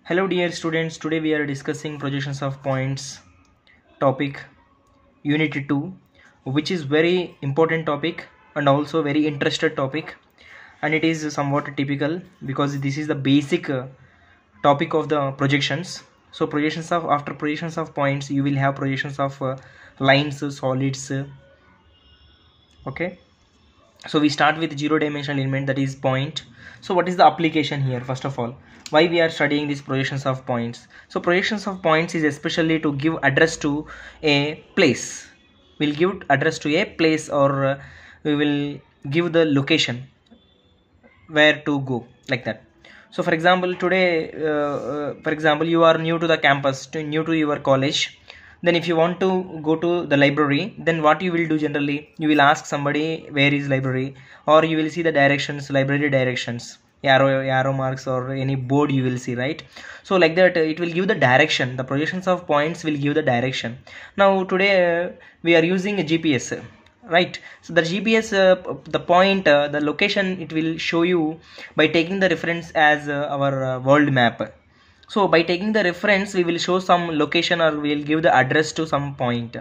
Hello dear students, today we are discussing projections of points topic unit 2, which is very important topic and also very interested topic, and it is somewhat typical because this is the basic topic of the projections. So projections of after projections of points you will have projections of lines, solids, okay. So we start with zero dimensional element, that is point. So what is the application here? First of all, why we are studying these projections of points? So projections of points is especially to give address to a place. We'll give address to a place, or we will give the location where to go, like that. So for example, today for example, you are new to the campus, new to your college. Then if you want to go to the library, then what you will do generally, you will ask somebody where is library, or you will see the directions, library directions, arrow marks, or any board you will see, right? So like that it will give the direction. The projections of points will give the direction. Now today we are using a GPS, right? So the GPS, the point, the location, it will show you by taking the reference as our world map. So by taking the reference, we will show some location, or we will give the address to some point.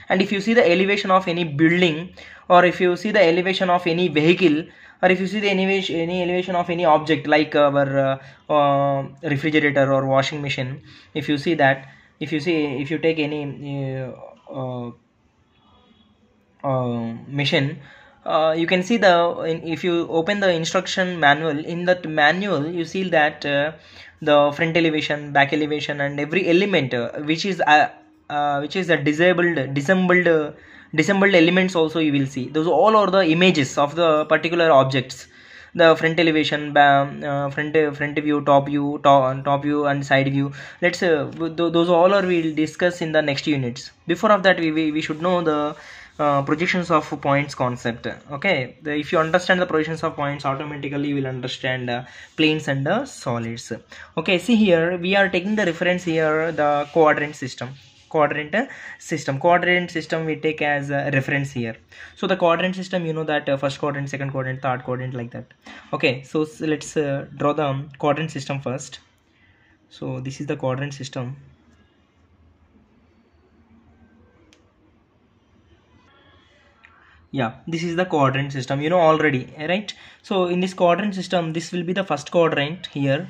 And if you see the elevation of any building, or if you see the elevation of any vehicle, or if you see the any elevation of any object like our refrigerator or washing machine, if you see that, if you take any machine, you can see if you open the instruction manual, in that manual you see that the front elevation, back elevation, and every element which is a disassembled elements also you will see. Those all are the images of the particular objects. The front elevation, front view, top view and side view. Let's those all are we'll discuss in the next units. Before of that, we should know the projections of points concept. Okay, if you understand the projections of points, automatically you will understand planes and solids. Okay, see here we are taking the reference here, the coordinate system we take as a reference here. So the coordinate system, you know that first quadrant, second quadrant, third quadrant, like that. Okay, so let's draw the coordinate system first. So this is the coordinate system. Yeah, this is the quadrant system, you know already, right? So in this quadrant system, this will be the first quadrant here,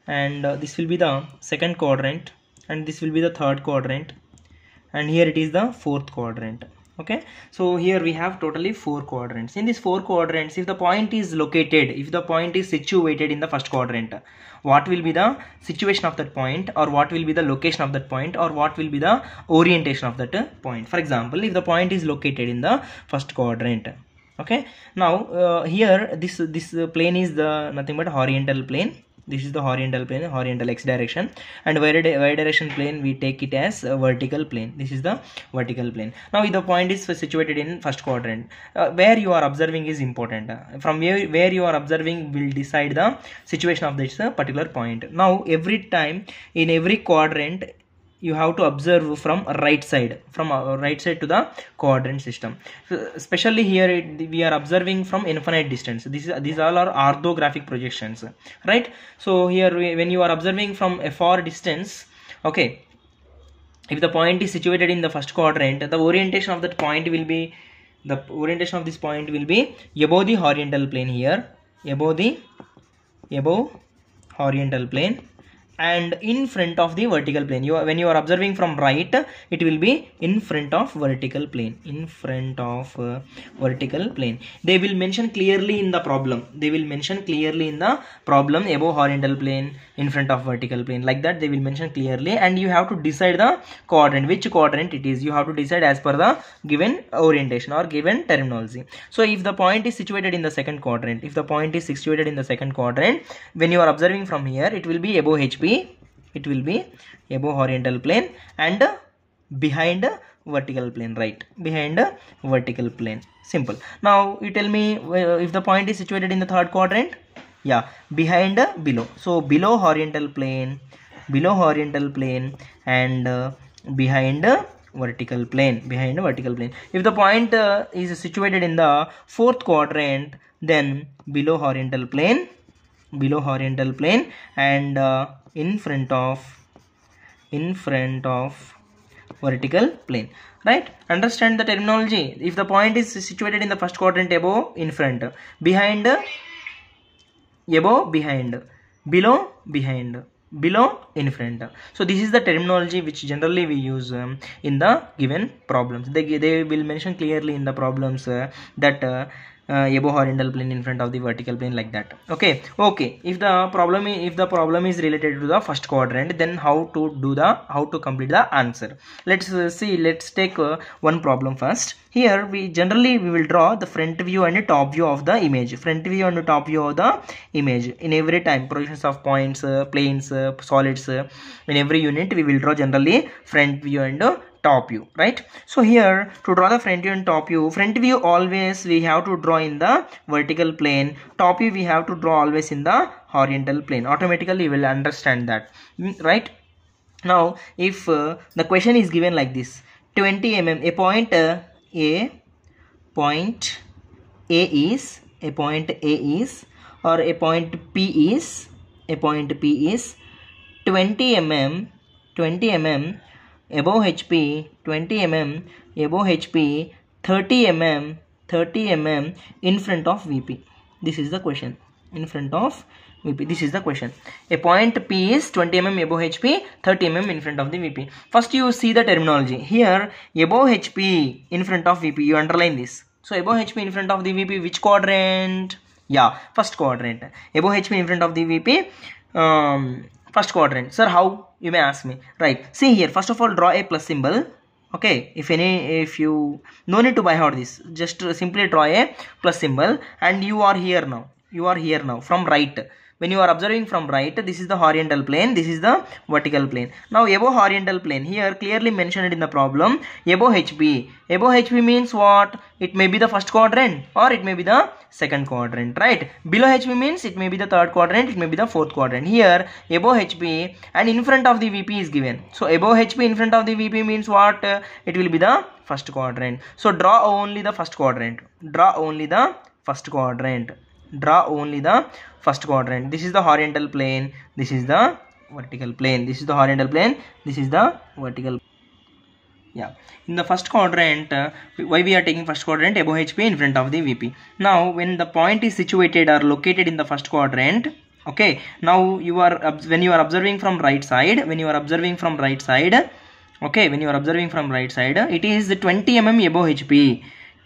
and this will be the second quadrant, and this will be the third quadrant, and here it is the fourth quadrant. Okay, so here we have totally 4 quadrants. In these 4 quadrants, if the point is situated in the first quadrant, what will be the situation of that point, or what will be the location of that point, or what will be the orientation of that point? For example, if the point is located in the first quadrant, okay, now here this plane is the nothing but horizontal plane. This is the horizontal plane, horizontal x direction, and y direction plane we take it as a vertical plane. This is the vertical plane. Now if the point is situated in first quadrant, where you are observing is important. From where you are observing will decide the situation of this particular point. Now every time in every quadrant you have to observe from right side to the quadrant system. So especially here we are observing from infinite distance. These all are orthographic projections, right? So here when you are observing from a far distance, okay, if the point is situated in the first quadrant, the orientation of this point will be above the horizontal plane here, above horizontal plane, and in front of the vertical plane. When you are observing from right, it will be in front of vertical plane, they will mention clearly in the problem, above horizontal plane, in front of vertical plane, like that they will mention clearly, and you have to decide the quadrant, which quadrant it is. You have to decide as per the given orientation or given terminology. So if the point is situated in the second quadrant, when you are observing from here, it will be above HP, it will be above horizontal plane and behind vertical plane, right? Behind vertical plane. Simple. Now you tell me if the point is situated in the third quadrant, yeah, behind below. So below horizontal plane and behind vertical plane, If the point is situated in the fourth quadrant, then below horizontal plane below horizontal plane, and in front of vertical plane, right? Understand the terminology. If the point is situated in the first quadrant, above, in front, behind, above, behind, below, behind, below, in front. So this is the terminology which generally we use in the given problems. They will mention clearly in the problems that above horizontal plane, in front of the vertical plane, like that. Okay. If the problem is related to the first quadrant, then how to complete the answer? Let's take one problem first. Here we will draw the front view and top view of the image. Front view and top view of the image. In every time, projections of points, planes, solids, in every unit we will draw generally front view and top view, right? So here, to draw the front view and top view always we have to draw in the vertical plane. Top view we have to draw always in the horizontal plane. Automatically you will understand that, right? Now if the question is given like this: 20 mm, a point A is, or a point P is 20 mm above HP, 20 mm above HP, 30 mm in front of VP. This is the question. In front of VP. This is the question. A point P is 20 mm above HP, 30 mm in front of the VP. First you see the terminology. Here, above HP in front of VP, you underline this. So above HP in front of the VP, which quadrant? Yeah, first quadrant. Above HP in front of the VP, first quadrant. Sir, how? You may ask me. Right. See here, first of all, draw a plus symbol. Okay, if you no need to by heart this, just simply draw a plus symbol, and you are here now from right. When you are observing from right, this is the horizontal plane, this is the vertical plane. Now above horizontal plane, here clearly mentioned in the problem, above HP. Above HP means what? It may be the first quadrant or it may be the second quadrant, right? Below HP means it may be the third quadrant, it may be the fourth quadrant. Here above HP and in front of the VP is given. So above HP in front of the VP means what? It will be the first quadrant. So draw only the first quadrant. Draw only the first quadrant. This is the horizontal plane, this is the vertical plane. This is the horizontal plane, this is the vertical. Yeah, in the first quadrant, why we are taking first quadrant? Above HP in front of the VP. Now when the point is situated or located in the first quadrant, okay, now when you are observing from right side, okay, when you are observing from right side, it is 20 mm above HP.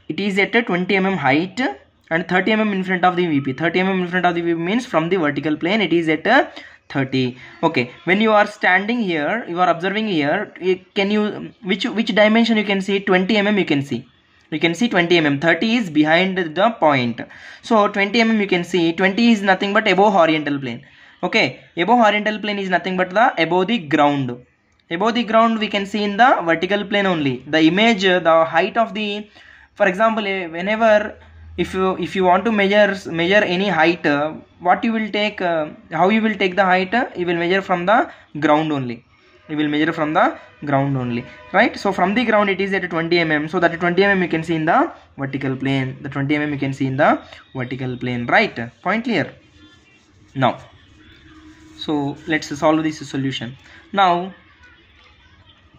It is at a 20 mm height and 30 mm in front of the VP. 30 mm in front of the VP means from the vertical plane it is at 30. Okay, when you are standing here, you are observing here, can you, which dimension you can see? 20 mm you can see. You can see 20 mm. 30 is behind the point. So 20 mm you can see. 20 is nothing but above horizontal plane. Okay, above horizontal plane is nothing but the above the ground. Above the ground we can see in the vertical plane only. The image, the height of the, for example, whenever if you want to measure any height, what you will take, how you will take the height? You will measure from the ground only. Right? So from the ground it is at 20 mm. So that 20 mm you can see in the vertical plane. The 20 mm you can see in the vertical plane. Right? Point clear? Now, so let's solve this solution. Now,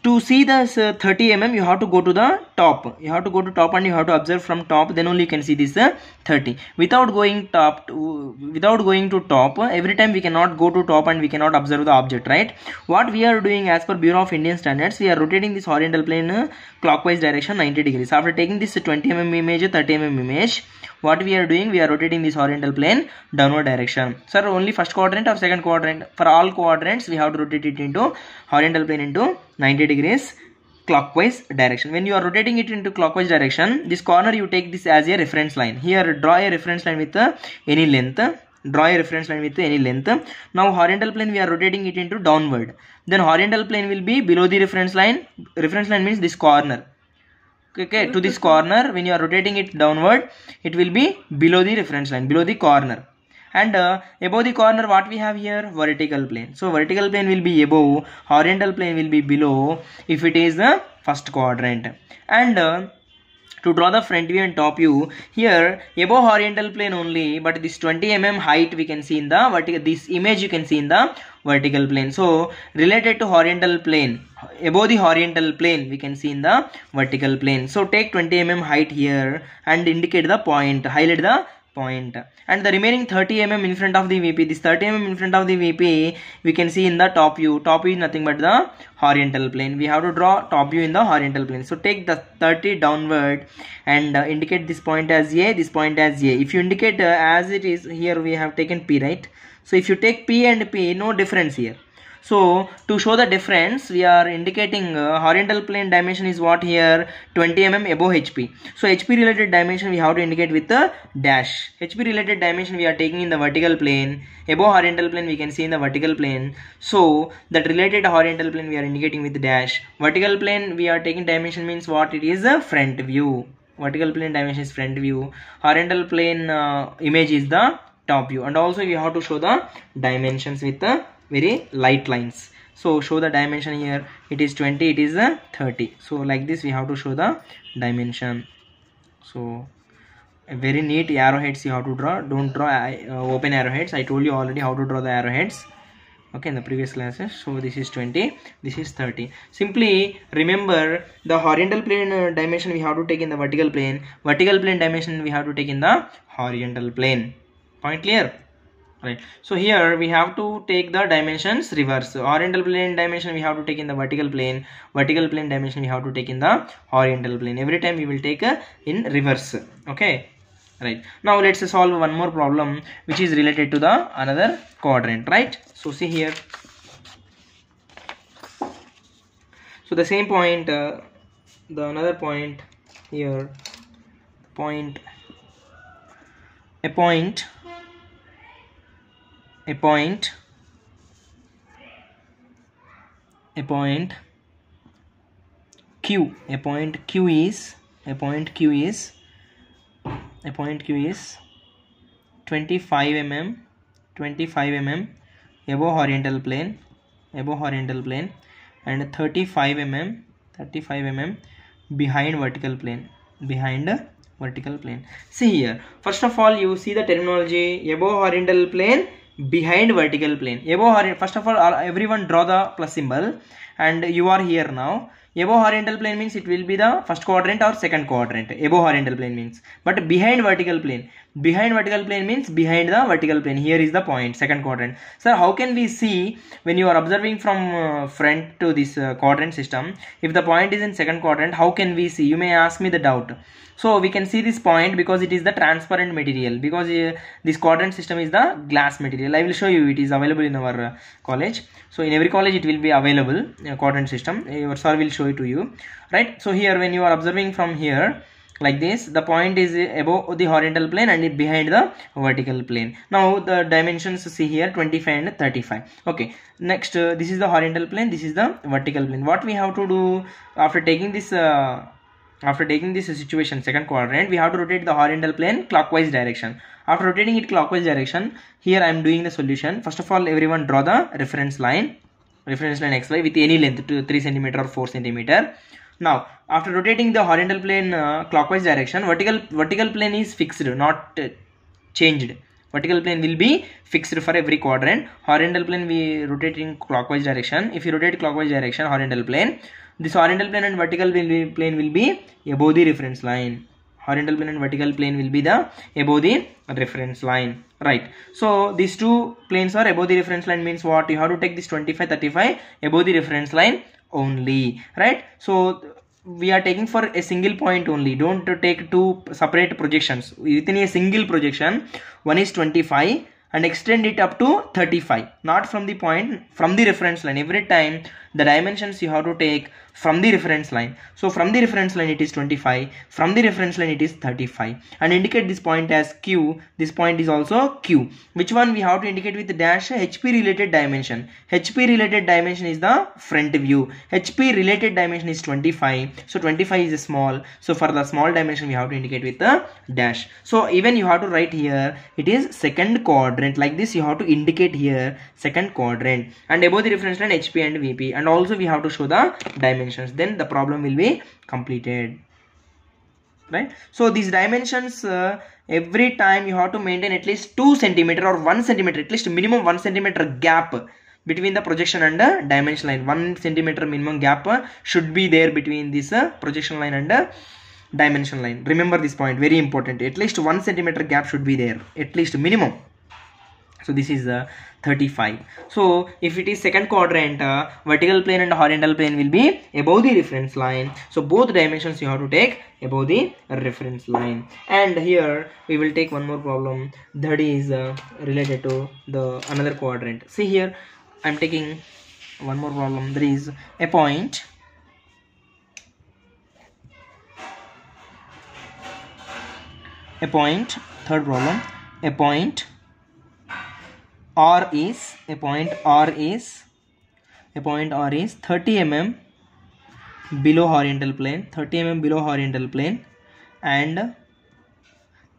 to see this 30 mm, you have to go to the top. You have to go to top and you have to observe from top. Then only you can see this 30. Without going to top, every time we cannot go to top and we cannot observe the object, right? What we are doing as per Bureau of Indian Standards, we are rotating this horizontal plane clockwise direction 90 degrees. After taking this 20 mm image, 30 mm image, what we are doing? We are rotating this horizontal plane downward direction. Sir, only first quadrant or second quadrant? For all quadrants, we have to rotate it into horizontal plane into 90 degrees clockwise direction. When you are rotating it into clockwise direction, this corner you take this as a reference line. Here, draw a reference line with any length. Now horizontal plane we are rotating it into downward. Then horizontal plane will be below the reference line. Reference line means this corner. Okay, to this corner, when you are rotating it downward, it will be below the reference line, below the corner. And above the corner, what we have here? Vertical plane. So vertical plane will be above, horizontal plane will be below if it is the first quadrant. And to draw the front view and top view, here above horizontal plane only, but this 20 mm height we can see in the vertical, this image you can see in the vertical plane. So related to horizontal plane, above the horizontal plane we can see in the vertical plane. So take 20 mm height here and indicate the point, highlight the point, and the remaining 30 mm in front of the VP, this 30 mm in front of the VP we can see in the top view. Top view is nothing but the horizontal plane. We have to draw top view in the horizontal plane. So take the 30 downward and indicate this point as A, this point as A. If you indicate as it is here, we have taken P, right? So if you take P and P, no difference here. So to show the difference, we are indicating horizontal plane dimension is what here, 20 mm above HP. So HP related dimension we have to indicate with the dash. HP related dimension we are taking in the vertical plane, above horizontal plane we can see in the vertical plane. So that related horizontal plane we are indicating with the dash. Vertical plane we are taking dimension means what, it is a front view. Vertical plane dimension is front view. Horizontal plane image is the top view. And also you have to show the dimensions with the very light lines. So show the dimension here, it is 20, it is 30. So like this we have to show the dimension. So a very neat arrowheads you have to draw. Don't draw open arrowheads. I told you already how to draw the arrowheads, okay, in the previous classes. So this is 20, this is 30. Simply remember the horizontal plane dimension we have to take in the vertical plane. Vertical plane dimension we have to take in the horizontal plane. Point clear? Right. So here we have to take the dimensions reverse. Horizontal plane dimension we have to take in the vertical plane. Vertical plane dimension we have to take in the horizontal plane. Every time we will take in reverse. Okay. Right. Now let's solve one more problem which is related to the another quadrant. Right. So see here. So the same point, the another point here. A point Q. A point Q is 25 mm above horizontal plane and 35 mm behind vertical plane. See here, first of all you see the terminology, above horizontal plane, behind vertical plane. Above, first of all everyone draw the plus symbol, and you are here now. Above horizontal plane means it will be the first quadrant or second quadrant. Above horizontal plane means, but behind vertical plane means behind the vertical plane. Here is the point, second quadrant. So how can we see when you are observing from front to this quadrant system, if the point is in second quadrant, how can we see? You may ask me the doubt. So we can see this point because it is the transparent material, because this quadrant system is the glass material. I will show you, it is available in our college. So in every college it will be available, quadrant system. Your sir will show it to you, right? So here when you are observing from here like this, the point is above the horizontal plane and it behind the vertical plane. Now the dimensions see here, 25 and 35. Okay, next this is the horizontal plane, this is the vertical plane. What we have to do after taking this situation, second quadrant, we have to rotate the horizontal plane clockwise direction. After rotating it clockwise direction, here I am doing the solution. First of all, everyone draw the reference line XY with any length, to 3 cm or 4 cm. Now after rotating the horizontal plane clockwise direction, vertical plane is fixed, not changed. Vertical plane will be fixed for every quadrant. Horizontal plane we rotate in clockwise direction. If you rotate clockwise direction, horizontal plane, this horizontal plane and vertical plane will be above the reference line. Horizontal plane and vertical plane will be the above the reference line, right? So these two planes are above the reference line means what? You have to take this 25, 35 above the reference line only, right? So we are taking for a single point only. Don't take two separate projections. Within a single projection, one is 25 and extend it up to 35, not from the point, from the reference line. Every time the dimensions you have to take from the reference line. So from the reference line it is 25, from the reference line it is 35, and indicate this point as Q. This point is also Q. Which one we have to indicate with the dash? HP related dimension. HP related dimension is the front view. HP related dimension is 25. So 25 is small. So for the small dimension we have to indicate with the dash. So even you have to write here, it is second quadrant. Like this you have to indicate here second quadrant, and above the reference line HP and VP, and also we have to show the dimensions. Then the problem will be completed. right? So these dimensions, every time you have to maintain at least 2 centimeter or 1 centimeter, at least minimum 1 centimeter gap between the projection and the dimension line. 1 centimeter minimum gap should be there between this projection line and dimension line. Remember this point, very important. At least 1 centimeter gap should be there, at least minimum. So this is 35. So if it is second quadrant, vertical plane and horizontal plane will be above the reference line. So both dimensions you have to take above the reference line. And here we will take one more problem that is related to the another quadrant. See here, I am taking one more problem. There is a point. Third problem, a point R is 30 mm below horizontal plane, 30 mm below horizontal plane, and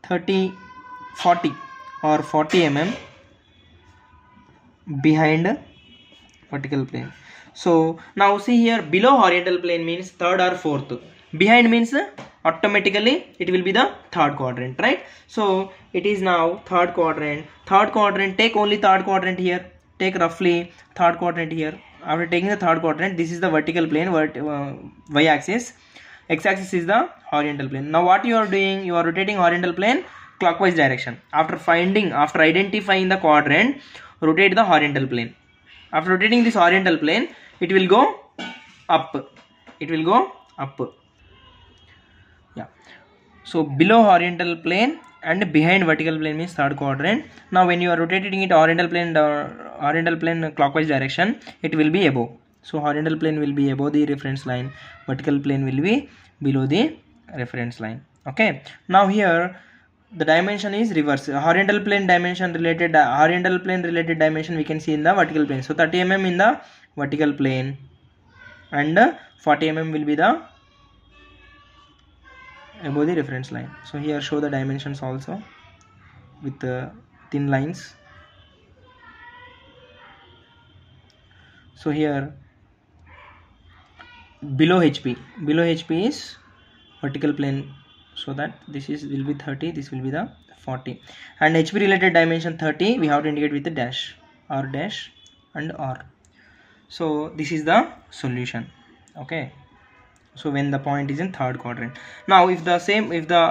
40 mm behind vertical plane. So now see here, below horizontal plane means third or fourth, behind means automatically it will be the third quadrant, right? So it is now third quadrant. Take only third quadrant here, take roughly third quadrant here. After taking the third quadrant, this is the vertical plane, y-axis, x-axis is the horizontal plane. Now what you are doing, you are rotating horizontal plane clockwise direction. After identifying the quadrant, rotate the horizontal plane. After rotating this horizontal plane, it will go up. Yeah. So below horizontal plane and behind vertical plane means third quadrant. Now when you are rotating it horizontal plane clockwise direction, it will be above. So horizontal plane will be above the reference line, vertical plane will be below the reference line. Okay. Now here the dimension is reverse. Horizontal plane related dimension we can see in the vertical plane. So 30 mm in the vertical plane and 40 mm will be the above the reference line. So here show the dimensions also with thin lines. So here below HP is vertical plane, so that this will be 30, this will be the 40, and HP related dimension 30 we have to indicate with the dash, R dash and R. So this is the solution. Okay. So when the point is in third quadrant. Now if the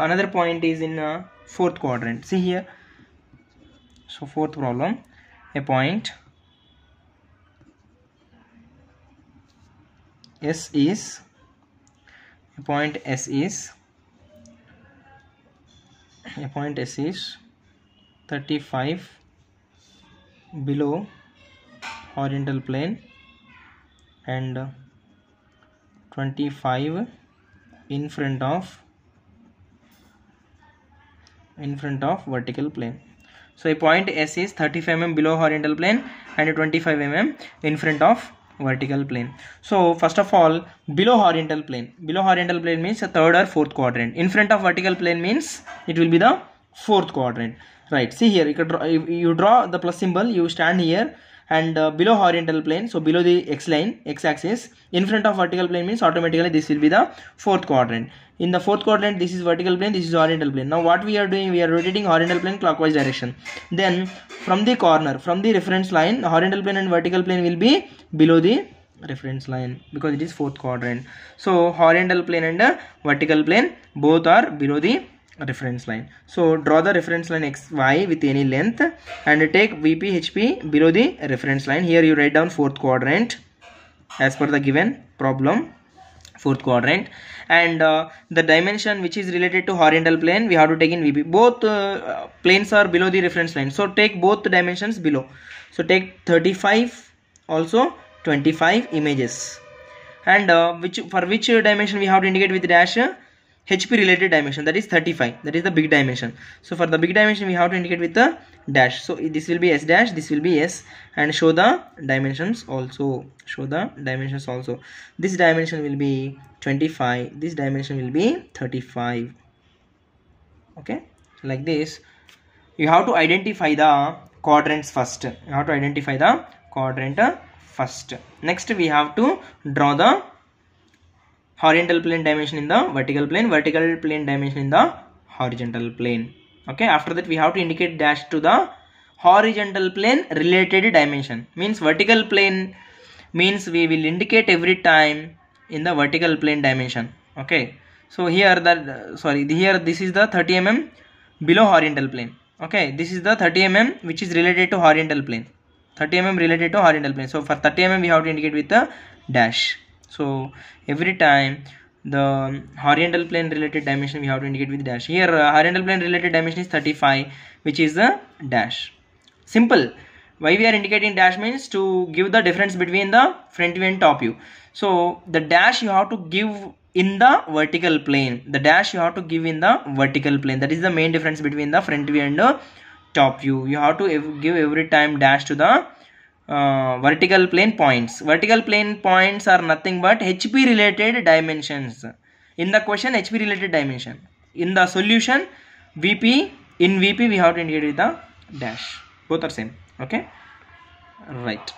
another point is in fourth quadrant, see here. So fourth problem, a point S is 35 below horizontal plane and 25 in front of vertical plane. So a point S is 35 mm below horizontal plane and 25 mm in front of vertical plane. So first of all, below horizontal plane means a third or fourth quadrant. In front of vertical plane means it will be the fourth quadrant, right? See here, you draw the plus symbol, you stand here, and below horizontal plane, so below the x-axis, in front of vertical plane means automatically this will be the fourth quadrant. In the fourth quadrant, this is vertical plane, this is horizontal plane. Now what we are doing, we are rotating horizontal plane clockwise direction. Then from the corner, from the reference line, horizontal plane and vertical plane will be below the reference line because it is fourth quadrant. So horizontal plane and vertical plane both are below the reference line. So draw the reference line XY with any length and take VP HP below the reference line. Here you write down fourth quadrant as per the given problem, fourth quadrant, and the dimension which is related to horizontal plane we have to take in VP. Both planes are below the reference line, so take both dimensions below. So take 35, also 25 images, and for which dimension we have to indicate with dash, HP related dimension, that is 35, that is the big dimension. So for the big dimension we have to indicate with the dash. So this will be S dash, this will be S, and show the dimensions also. This dimension will be 25, this dimension will be 35. Okay, like this. You have to identify the quadrants first. Next we have to draw the horizontal plane dimension in the vertical plane dimension in the horizontal plane. Okay, after that we have to indicate dash to the horizontal plane related dimension. Means vertical plane means we will indicate every time in the vertical plane dimension. Okay, so here that here this is the 30 mm below horizontal plane. Okay, this is the 30 mm which is related to horizontal plane, 30 mm related to horizontal plane. So for 30 mm we have to indicate with the dash. So every time the horizontal plane related dimension we have to indicate with dash. Here horizontal plane related dimension is 35, which is the dash. Simple. Why we are indicating dash means to give the difference between the front view and top view. So the dash you have to give in the vertical plane. The dash you have to give in the vertical plane. That is the main difference between the front view and the top view. You have to give every time dash to the vertical plane points. Vertical plane points are nothing but HP related dimensions. In the question, HP related dimension. In the solution, VP, in VP we have to indicate with the dash. Both are same. Okay, right.